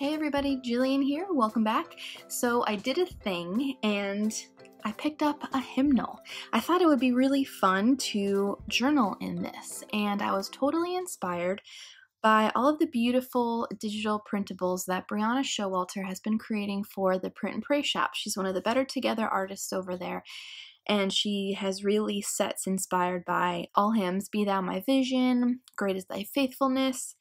Hey everybody, Jillian here, welcome back. So I did a thing and I picked up a hymnal. I thought it would be really fun to journal in this, and I was totally inspired by all of the beautiful digital printables that Brianna Showalter has been creating for the Print and Pray shop. She's one of the Better Together artists over there, and she has released sets inspired by all hymns, Be Thou My Vision, Great is Thy Faithfulness,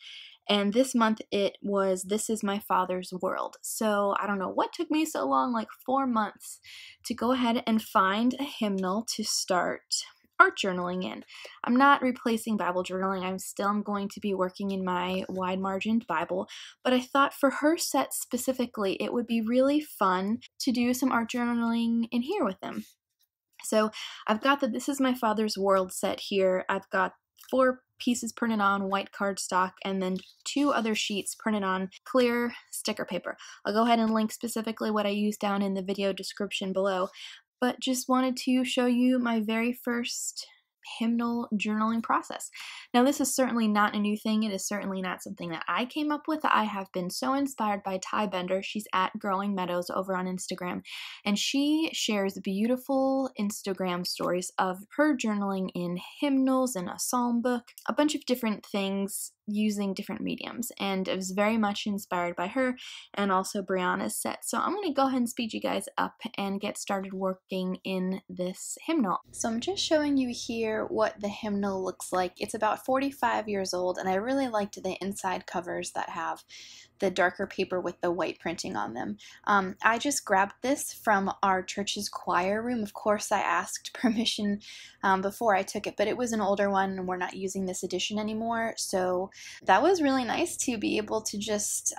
and this month it was This Is My Father's World. So I don't know what took me so long, like 4 months, to go ahead and find a hymnal to start art journaling in. I'm not replacing Bible journaling. I'm going to be working in my wide-margined Bible, but I thought for her set specifically, it would be really fun to do some art journaling in here with them. So I've got the This Is My Father's World set here. I've got 4 pieces printed on white cardstock and then 2 other sheets printed on clear sticker paper. I'll go ahead and link specifically what I used down in the video description below, but just wanted to show you my very first hymnal journaling process. Now, this is certainly not a new thing. It is certainly not something that I came up with. I have been so inspired by Ty Bender. She's at Growing Meadows over on Instagram, and she shares beautiful Instagram stories of her journaling in hymnals and a psalm book, a bunch of different things using different mediums, and it was very much inspired by her and also Brianna's set. So I'm going to go ahead and speed you guys up and get started working in this hymnal. So I'm just showing you here what the hymnal looks like. It's about 45 years old, and I really liked the inside covers that have the darker paper with the white printing on them. I just grabbed this from our church's choir room. Of course, I asked permission before I took it, but it was an older one and we're not using this edition anymore. So that was really nice to be able to just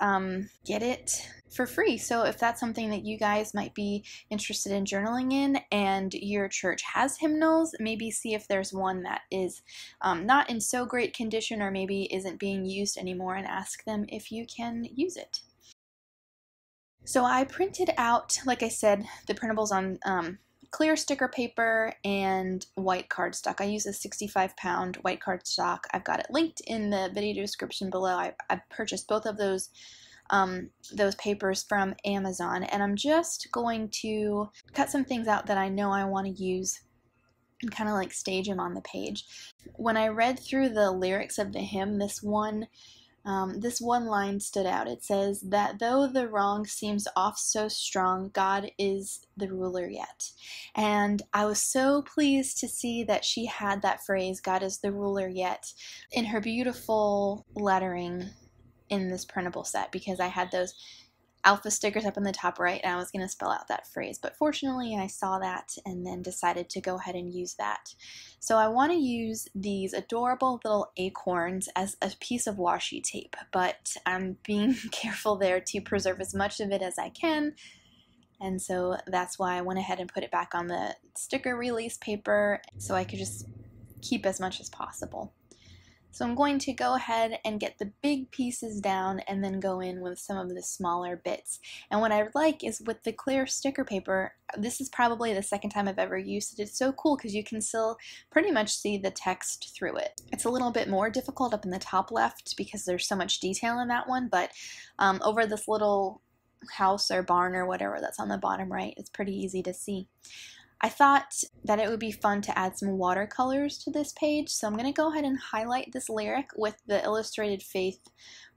get it for free. So if that's something that you guys might be interested in journaling in and your church has hymnals, maybe see if there's one that is not in so great condition or maybe isn't being used anymore and ask them if you can use it. So I printed out, like I said, the printables on clear sticker paper and white cardstock. I use a 65-pound white cardstock. I've got it linked in the video description below. I purchased both of those papers from Amazon, and I'm just going to cut some things out that I know I want to use and kind of like stage them on the page. When I read through the lyrics of the hymn, this one line stood out. It says that though the wrong seems oft so strong, God is the ruler yet. And I was so pleased to see that she had that phrase, God is the ruler yet, in her beautiful lettering in this printable set, because I had those alpha stickers up in the top right and I was going to spell out that phrase, but fortunately I saw that and then decided to go ahead and use that. So I want to use these adorable little acorns as a piece of washi tape, but I'm being careful there to preserve as much of it as I can, and so that's why I went ahead and put it back on the sticker release paper so I could just keep as much as possible. So I'm going to go ahead and get the big pieces down and then go in with some of the smaller bits. And what I like is with the clear sticker paper, this is probably the second time I've ever used it. It's so cool because you can still pretty much see the text through it. It's a little bit more difficult up in the top left because there's so much detail in that one, but over this little house or barn or whatever that's on the bottom right, it's pretty easy to see. I thought that it would be fun to add some watercolors to this page, so I'm going to go ahead and highlight this lyric with the Illustrated Faith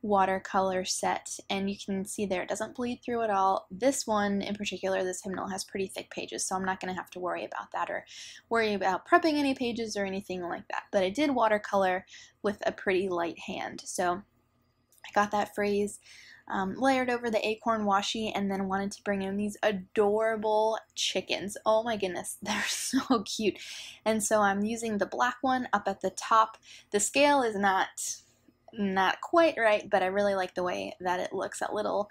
watercolor set, and you can see there it doesn't bleed through at all. This one in particular, this hymnal, has pretty thick pages, so I'm not going to have to worry about that or worry about prepping any pages or anything like that. But I did watercolor with a pretty light hand, so I got that phrase layered over the acorn washi, and then wanted to bring in these adorable chickens. Oh my goodness, they're so cute. And so I'm using the black one up at the top. The scale is not quite right, but I really like the way that it looks. That little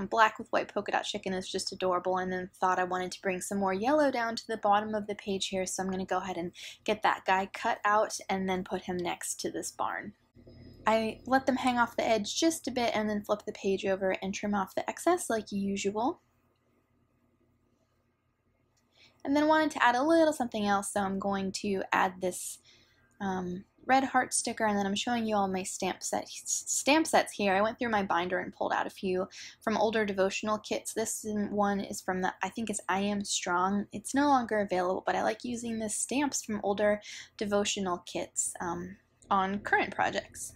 black with white polka dot chicken is just adorable, and then thought I wanted to bring some more yellow down to the bottom of the page here, so I'm going to go ahead and get that guy cut out and then put him next to this barn. I let them hang off the edge just a bit and then flip the page over and trim off the excess like usual. And then wanted to add a little something else, so I'm going to add this red heart sticker, and then I'm showing you all my stamp sets here. I went through my binder and pulled out a few from older devotional kits. This one is from I think it's I Am Strong. It's no longer available, but I like using the stamps from older devotional kits on current projects.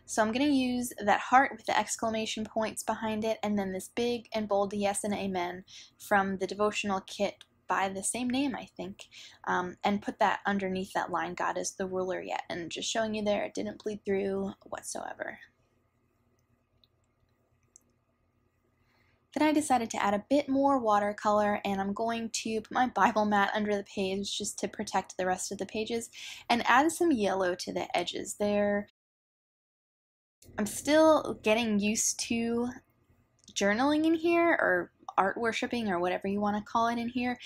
So I'm going to use that heart with the exclamation points behind it, and then this big and bold yes and amen from the devotional kit by the same name, I think, and put that underneath that line, God is the ruler yet, and just showing you there it didn't bleed through whatsoever. Then I decided to add a bit more watercolor, and I'm going to put my Bible mat under the page just to protect the rest of the pages, and add some yellow to the edges there. I'm still getting used to journaling in here, or art worshiping, or whatever you want to call it in here.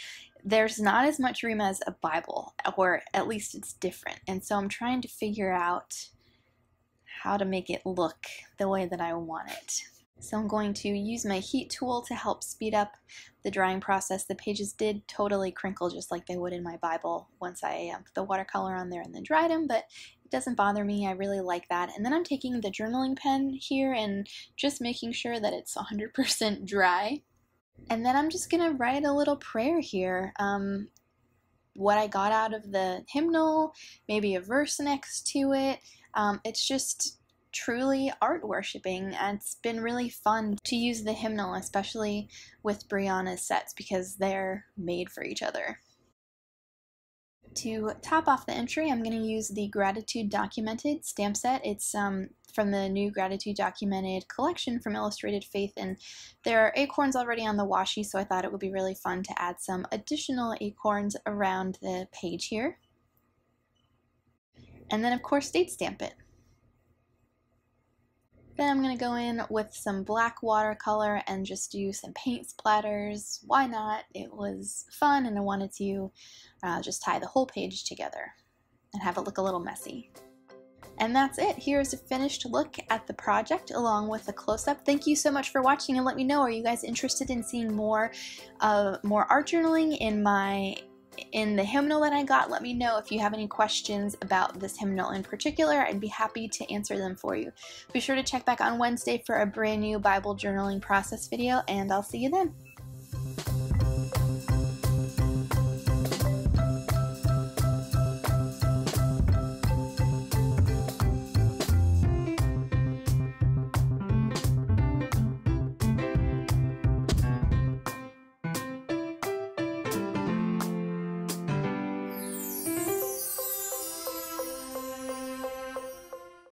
There's not as much room as a Bible, or at least it's different, and so I'm trying to figure out how to make it look the way that I want it. So I'm going to use my heat tool to help speed up the drying process. The pages did totally crinkle just like they would in my Bible once I put the watercolor on there and then dried them, but it doesn't bother me. I really like that. And then I'm taking the journaling pen here and just making sure that it's 100% dry. And then I'm just gonna write a little prayer here. What I got out of the hymnal, maybe a verse next to it. It's just truly art worshiping, and it's been really fun to use the hymnal, especially with Brianna's sets, because they're made for each other. To top off the entry, I'm going to use the Gratitude Documented stamp set. It's from the new Gratitude Documented collection from Illustrated Faith, and there are acorns already on the washi, so I thought it would be really fun to add some additional acorns around the page here. And then of course date stamp it. Then I'm going to go in with some black watercolor and just do some paint splatters. Why not? It was fun, and I wanted to just tie the whole page together and have it look a little messy. And that's it. Here's a finished look at the project along with a close-up. Thank you so much for watching, and let me know, are you guys interested in seeing more art journaling in the hymnal that I got? Let me know if you have any questions about this hymnal in particular. I'd be happy to answer them for you. Be sure to check back on Wednesday for a brand new Bible journaling process video, and I'll see you then.